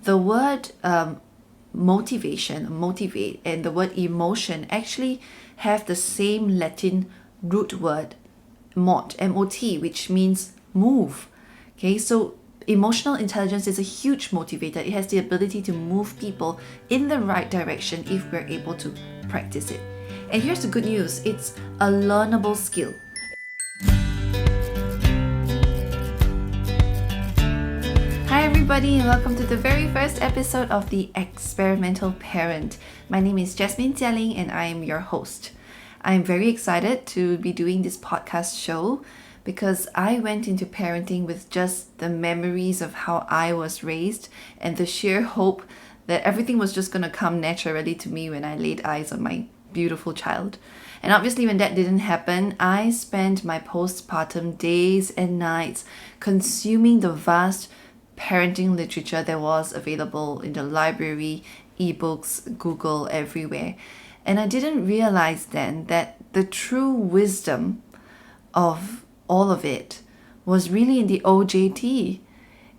the word motivate, and the word emotion actually have the same Latin root word, mot, M-O-T, which means move. Okay, so emotional intelligence is a huge motivator. It has the ability to move people in the right direction if we're able to practice it. And here's the good news, it's a learnable skill. Hi everybody, and welcome to the very first episode of the Experimental Parent. My name is Jasmine Jialing and I am your host. I'm very excited to be doing this podcast show because I went into parenting with just the memories of how I was raised and the sheer hope that everything was just going to come naturally to me when I laid eyes on my beautiful child. And obviously when that didn't happen, I spent my postpartum days and nights consuming the vast parenting literature that was available in the library, ebooks, Google, everywhere. And I didn't realize then that the true wisdom of all of it was really in the OJT.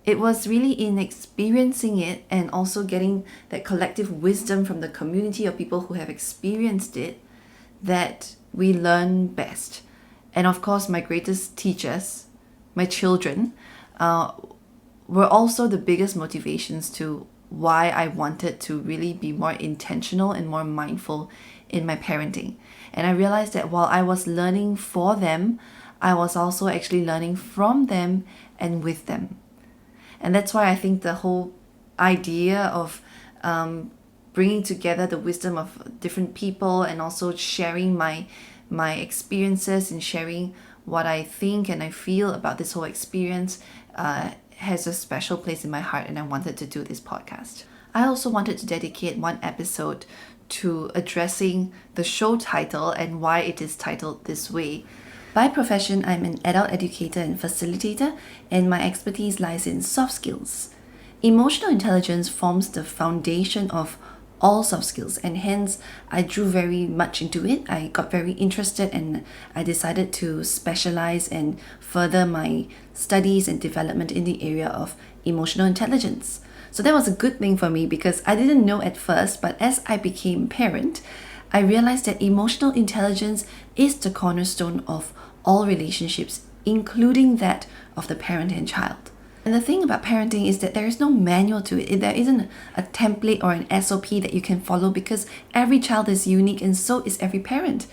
It was really in experiencing it and also getting that collective wisdom from the community of people who have experienced it that we learn best. And of course, my greatest teachers, my children, were also the biggest motivations to why I wanted to really be more intentional and more mindful in my parenting. And I realized that while I was learning for them, I was also actually learning from them and with them. And that's why I think the whole idea of bringing together the wisdom of different people and also sharing my experiences and sharing what I think and I feel about this whole experience has a special place in my heart, and I wanted to do this podcast. I also wanted to dedicate one episode to addressing the show title and why it is titled this way. By profession, I'm an adult educator and facilitator, and my expertise lies in soft skills. Emotional intelligence forms the foundation of all soft skills, and hence I drew very much into it. I got very interested and I decided to specialize and further my studies and development in the area of emotional intelligence. So that was a good thing for me because I didn't know at first, but as I became parent, I realized that emotional intelligence is the cornerstone of all relationships, including that of the parent and child. And the thing about parenting is that there is no manual to it. There isn't a template or an SOP that you can follow because every child is unique and so is every parent.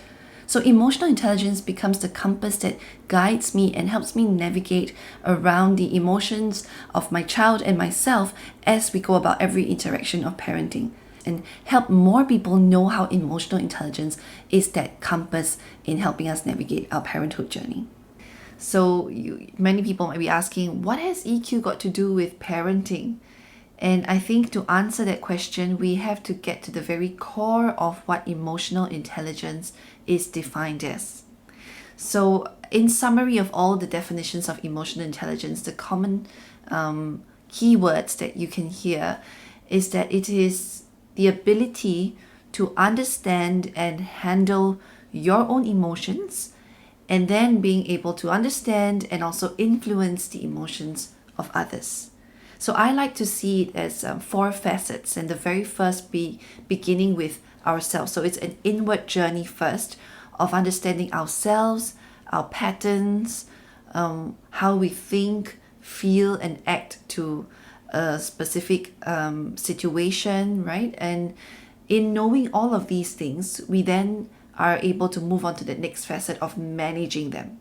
So emotional intelligence becomes the compass that guides me and helps me navigate around the emotions of my child and myself as we go about every interaction of parenting, and help more people know how emotional intelligence is that compass in helping us navigate our parenthood journey. So many people might be asking, what has EQ got to do with parenting? And I think to answer that question, we have to get to the very core of what emotional intelligence is defined as. So in summary of all the definitions of emotional intelligence, the common keywords that you can hear is that it is the ability to understand and handle your own emotions, and then being able to understand and also influence the emotions of others. So I like to see it as 4 facets, and the very first beginning with ourselves. So it's an inward journey first of understanding ourselves, our patterns, how we think, feel, and act to a specific situation, right? And in knowing all of these things, we then are able to move on to the next facet of managing them.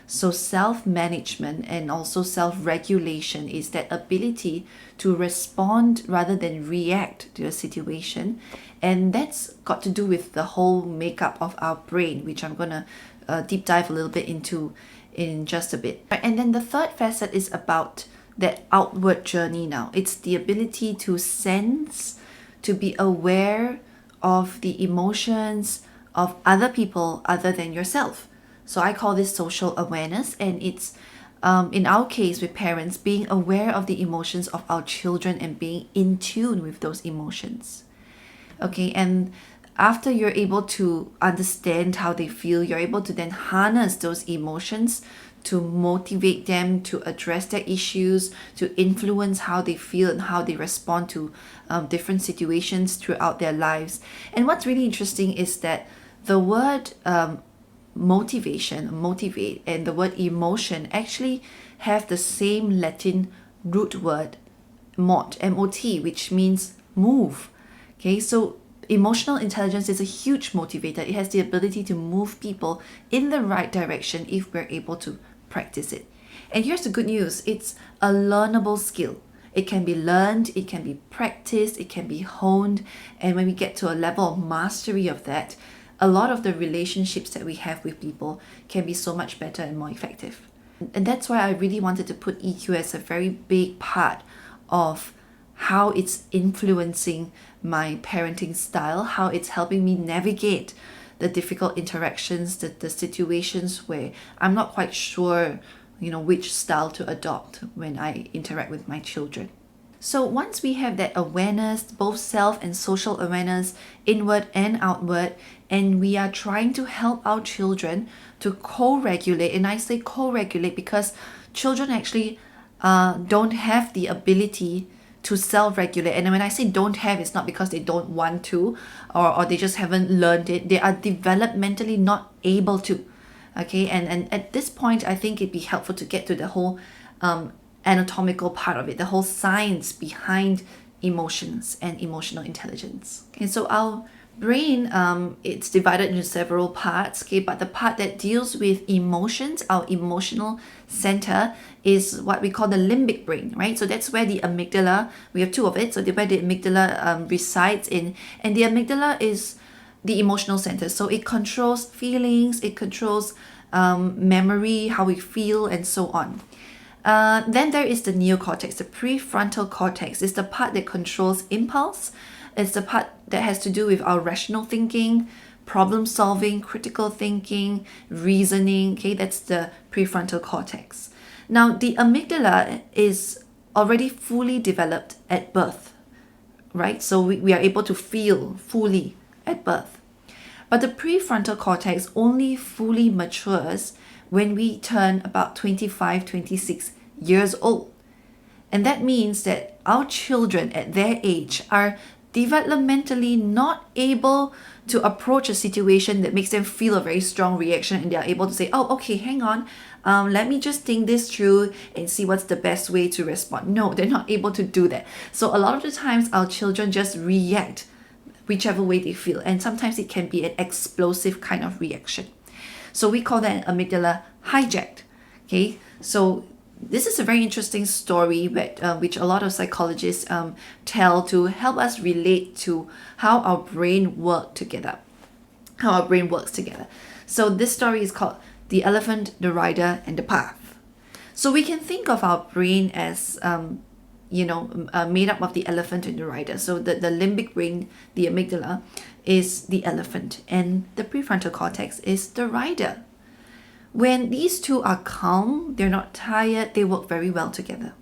So self-management and also self-regulation is that ability to respond rather than react to a situation. And that's got to do with the whole makeup of our brain, which I'm going to deep dive a little bit into in just a bit. And then the third facet is about that outward journey now. It's the ability to sense, to be aware of the emotions of other people other than yourself. So I call this social awareness, and it's in our case with parents, being aware of the emotions of our children and being in tune with those emotions. Okay, and after you're able to understand how they feel, you're able to then harness those emotions to motivate them to address their issues, to influence how they feel and how they respond to different situations throughout their lives. And what's really interesting is that the word motivate, and the word emotion actually have the same Latin root word, mot, M-O-T, which means move. Okay, so emotional intelligence is a huge motivator. It has the ability to move people in the right direction if we're able to practice it. And here's the good news. It's a learnable skill. It can be learned, it can be practiced, it can be honed. And when we get to a level of mastery of that, a lot of the relationships that we have with people can be so much better and more effective. And that's why I really wanted to put EQ as a very big part of how it's influencing my parenting style, how it's helping me navigate the difficult interactions, the situations where I'm not quite sure, which style to adopt when I interact with my children. So once we have that awareness, both self and social awareness, inward and outward, and we are trying to help our children to co-regulate, and I say co-regulate because children actually don't have the ability to self-regulate. And when I say don't have, it's not because they don't want to, or they just haven't learned it. They are developmentally not able to. Okay, and at this point, I think it'd be helpful to get to the whole anatomical part of it, the whole science behind emotions and emotional intelligence. Okay, so our brain, it's divided into several parts, okay, but the part that deals with emotions, our emotional center, is what we call the limbic brain, right? So that's where the amygdala, we have two of it, so where the amygdala resides in, and the amygdala is the emotional center. So it controls feelings, it controls memory, how we feel, and so on. Then there is the neocortex, the prefrontal cortex. It's the part that controls impulse. It's the part that has to do with our rational thinking, problem solving, critical thinking, reasoning. Okay, that's the prefrontal cortex. Now, the amygdala is already fully developed at birth, right? So we are able to feel fully at birth. But the prefrontal cortex only fully matures when we turn about 25, 26 years old. And that means that our children at their age are developmentally not able to approach a situation that makes them feel a very strong reaction, and they are able to say, oh, okay, hang on, let me just think this through and see what's the best way to respond. No, they're not able to do that. So a lot of the times our children just react whichever way they feel, and sometimes it can be an explosive kind of reaction. So we call that amygdala hijacked. Okay, so this is a very interesting story which a lot of psychologists tell to help us relate to how our brain works together. So this story is called The Elephant, the Rider, and the Path. So we can think of our brain as made up of the elephant and the rider. So the limbic brain, the amygdala, is the elephant, and the prefrontal cortex is the rider. When these two are calm, they're not tired, they work very well together.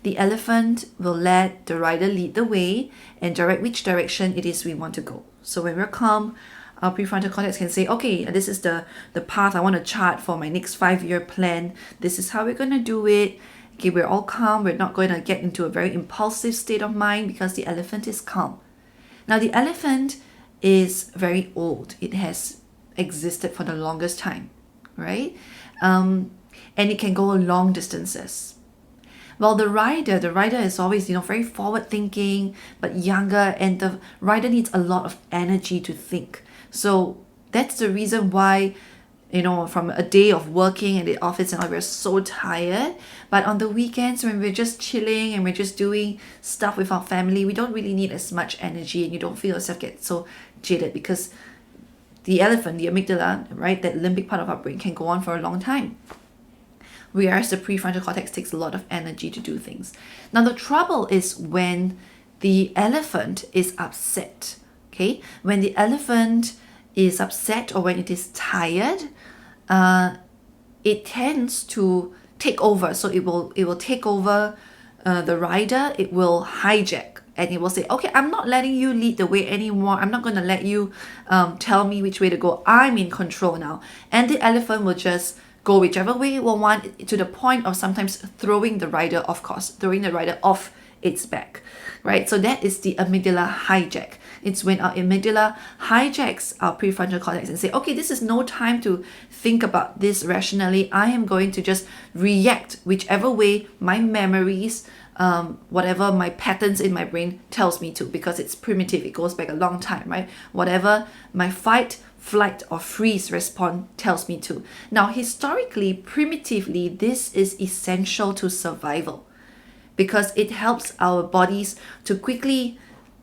The elephant will let the rider lead the way and direct which direction it is we want to go. So when we're calm, our prefrontal cortex can say, okay, this is the path I want to chart for my next 5-year plan. This is how we're going to do it. Okay, we're all calm. We're not going to get into a very impulsive state of mind because the elephant is calm. Now, the elephant is very old. It has existed for the longest time, right? And it can go long distances. Well, the rider is always, very forward thinking, but younger, and the rider needs a lot of energy to think. So that's the reason why, from a day of working in the office and all, we're so tired. But on the weekends, when we're just chilling and we're just doing stuff with our family, we don't really need as much energy, and you don't feel yourself get so jaded because the elephant, the amygdala, right, that limbic part of our brain can go on for a long time. Whereas the prefrontal cortex takes a lot of energy to do things. Now, the trouble is when the elephant is upset, okay? When the elephant is upset or when it is tired, it tends to take over. So it will take over the rider. It will hijack, and it will say, okay, I'm not letting you lead the way anymore. I'm not going to let you tell me which way to go. I'm in control now. And the elephant will just go whichever way we want, to the point of sometimes throwing the rider off its back, right? So that is the amygdala hijack. It's when our amygdala hijacks our prefrontal cortex and say, okay, this is no time to think about this rationally. I am going to just react whichever way my memories, whatever my patterns in my brain tells me to, because it's primitive. It goes back a long time, right? Whatever my fight, flight, or freeze response tells me to. Now, historically, primitively, this is essential to survival because it helps our bodies to quickly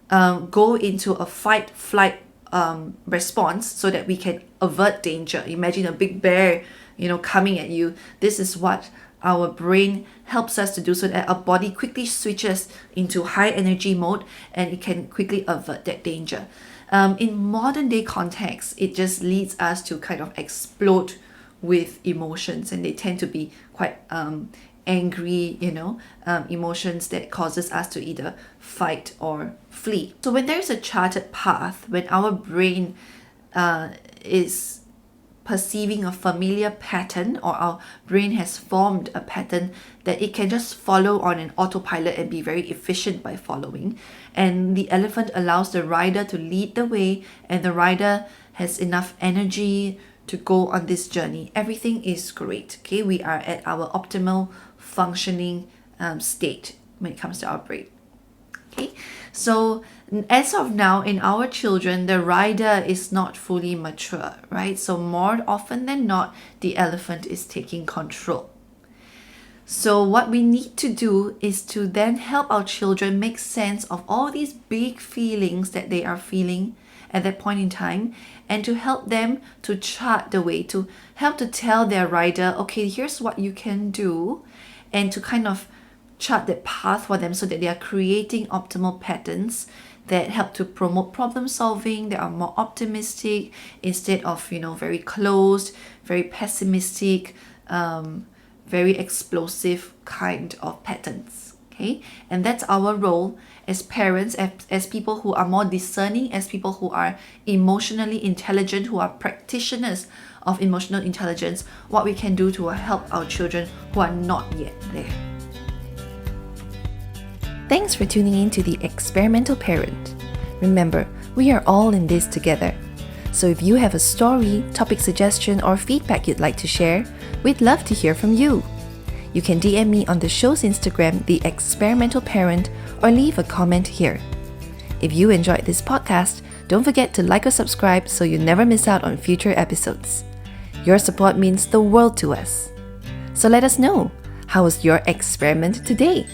go into a fight, flight response so that we can avert danger. Imagine a big bear, coming at you. This is what our brain helps us to do, so that our body quickly switches into high energy mode and it can quickly avert that danger. In modern day context, it just leads us to kind of explode with emotions, and they tend to be quite angry, emotions that causes us to either fight or flee. So when there's a charted path, when our brain is perceiving a familiar pattern, or our brain has formed a pattern that it can just follow on an autopilot and be very efficient by following, and the elephant allows the rider to lead the way, and the rider has enough energy to go on this journey, everything is great. Okay, we are at our optimal functioning state when it comes to our brain. Okay, so as of now, in our children, the rider is not fully mature, right? So more often than not, the elephant is taking control. So what we need to do is to then help our children make sense of all these big feelings that they are feeling at that point in time, and to help them to chart the way, to help to tell their rider, okay, here's what you can do, and to kind of chart that path for them so that they are creating optimal patterns that help to promote problem solving, that are more optimistic instead of, very closed, very pessimistic, very explosive kind of patterns. Okay, and that's our role as parents, as people who are more discerning, as people who are emotionally intelligent, who are practitioners of emotional intelligence, what we can do to help our children who are not yet there. Thanks for tuning in to the Experimental Parent. Remember, we are all in this together. So if you have a story, topic suggestion, or feedback you'd like to share, we'd love to hear from you. You can DM me on the show's Instagram, The Experimental Parent, or leave a comment here. If you enjoyed this podcast, don't forget to like or subscribe so you never miss out on future episodes. Your support means the world to us. So let us know, how was your experiment today?